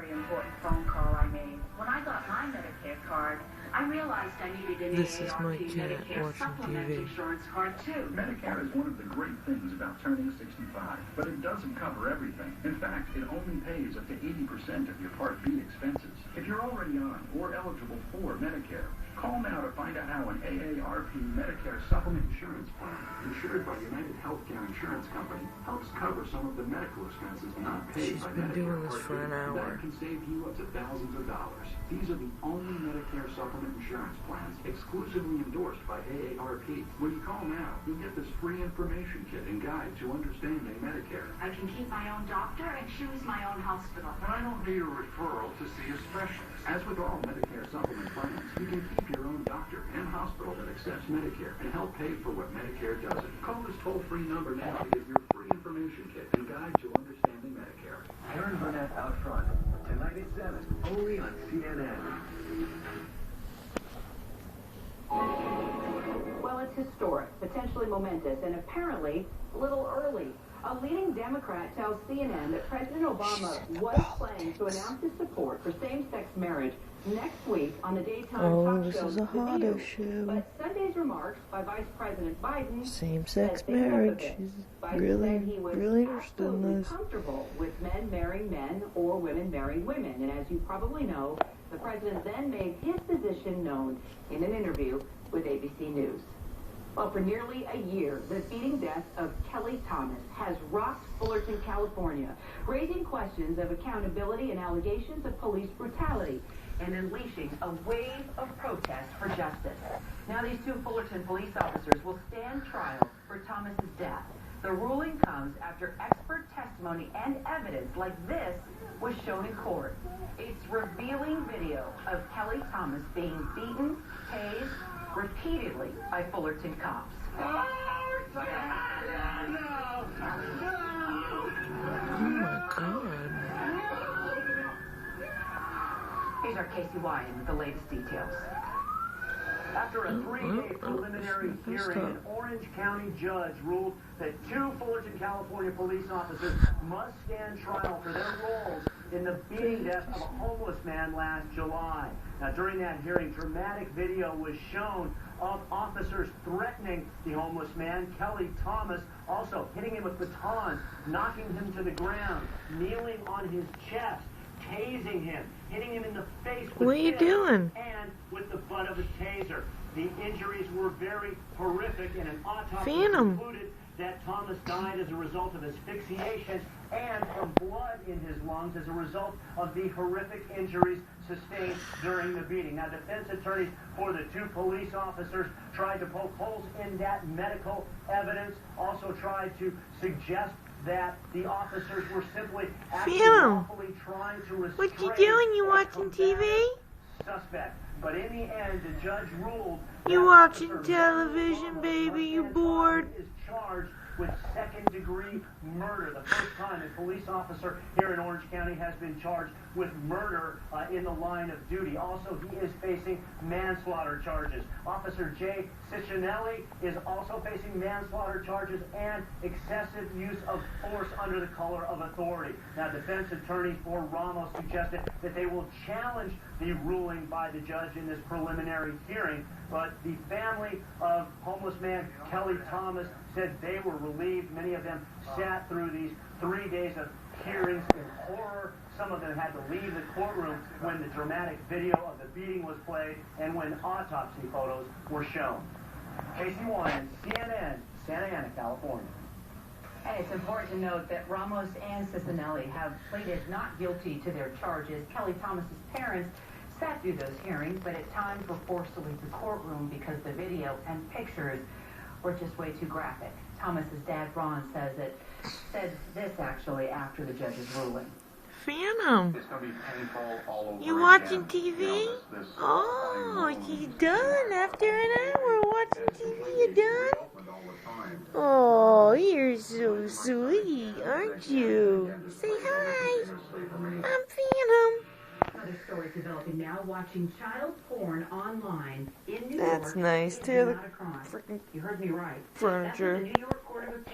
Very important phone call I made. When I got my Medicare card, I realized I needed an This is my AARP cat Medicare watching supplement TV. insurance card too. Medicare is one of the great things about turning 65, but it doesn't cover everything. In fact, it only pays up to 80% of your Part B expenses. If you're already on or eligible for Medicare, call now to find out how an AARP Medicare supplement insurance plan, insured by United Healthcare Insurance Company, helps cover some of the medical expenses not paid She's by been Medicare doing this Part for B. an hour. That can save you up to thousands of dollars. These are the only Medicare supplement insurance plans exclusively endorsed by AARP. When you call now, you'll get this free information kit and guide to understanding Medicare. I can keep my own doctor and choose my own hospital. And I don't need a referral to see a specialist. As with all Medicare supplement plans, you can keep your own doctor and hospital that accepts Medicare and help pay for what Medicare doesn't. Call this toll-free number now to get your free information kit and guide to understanding Medicare. Aaron Burnett out front, tonight at 7, only on CNN. Well, it's historic, potentially momentous, and apparently a little early. A leading Democrat tells CNN that President Obama was planning to announce his support for same-sex marriage next week on the daytime talk this show is a The harder View. show. But Sunday's remarks by Vice President Biden Same-sex said things up a marriage. bit. She's Biden really, said he was really interested in absolutely this. comfortable with men marrying men or women marrying women. And as you probably know, the president then made his position known in an interview with ABC News. Well, for nearly a year, the beating death of Kelly Thomas has rocked Fullerton, California, raising questions of accountability and allegations of police brutality, and unleashing a wave of protest for justice. Now these two Fullerton police officers will stand trial for Thomas's death. The ruling comes after expert testimony and evidence like this was shown in court. It's revealing video of Kelly Thomas being beaten, tased, repeatedly by Fullerton cops. Oh my God. Here's our Casey Wyan with the latest details. After a three-day preliminary hearing, an Orange County judge ruled that two Fullerton, California police officers must stand trial for their roles in the beating death of a homeless man last July. Now, during that hearing, dramatic video was shown of officers threatening the homeless man, Kelly Thomas, also hitting him with batons, knocking him to the ground, kneeling on his chest, tasing him, hitting him in the face with What are you doing? and with the butt of a taser. The injuries were very horrific, and an autopsy Phantom. concluded that Thomas died as a result of asphyxiation and from blood in his lungs as a result of the horrific injuries sustained during the beating. Now, defense attorneys for the two police officers tried to poke holes in that medical evidence, also tried to suggest that the officers were simply lawfully trying to restrain What you doing? You a watching TV? suspect. But in the end, the judge ruled You that watching Officer television, Ramos baby? You Martinez bored? Is charged with second-degree murder. The first time a police officer here in Orange County has been charged with murder in the line of duty. Also, he is facing manslaughter charges. Officer Jay Ciccinelli is also facing manslaughter charges and excessive use of force under the color of authority. Now, defense attorneys for Ramos suggested that they will challenge the ruling by the judge in this preliminary hearing, but the family of homeless man Kelly Thomas said they were relieved. Many of them sat through these 3 days of hearings in horror. Some of them had to leave the courtroom when the dramatic video of the beating was played and when autopsy photos were shown. Casey Wyan, CNN, Santa Ana, California. And it's important to note that Ramos and Ciccinelli have pleaded not guilty to their charges. Kelly Thomas's parents sat through those hearings, but at times were forced to leave the courtroom because the video and pictures were just way too graphic. Thomas's dad, Ron, said this actually after the judge's ruling. Phantom. It's going to be painful all over You again. watching TV? You know, this Oh, you done after an hour watching TV? You done? Oh, you're so sweet, aren't you? Say hi. I'm Phantom. Another story developing now, watching child porn online in New York. That's nice. Tear the Not a crime. freaking You heard me right. furniture. That's what the New York Court of Appeals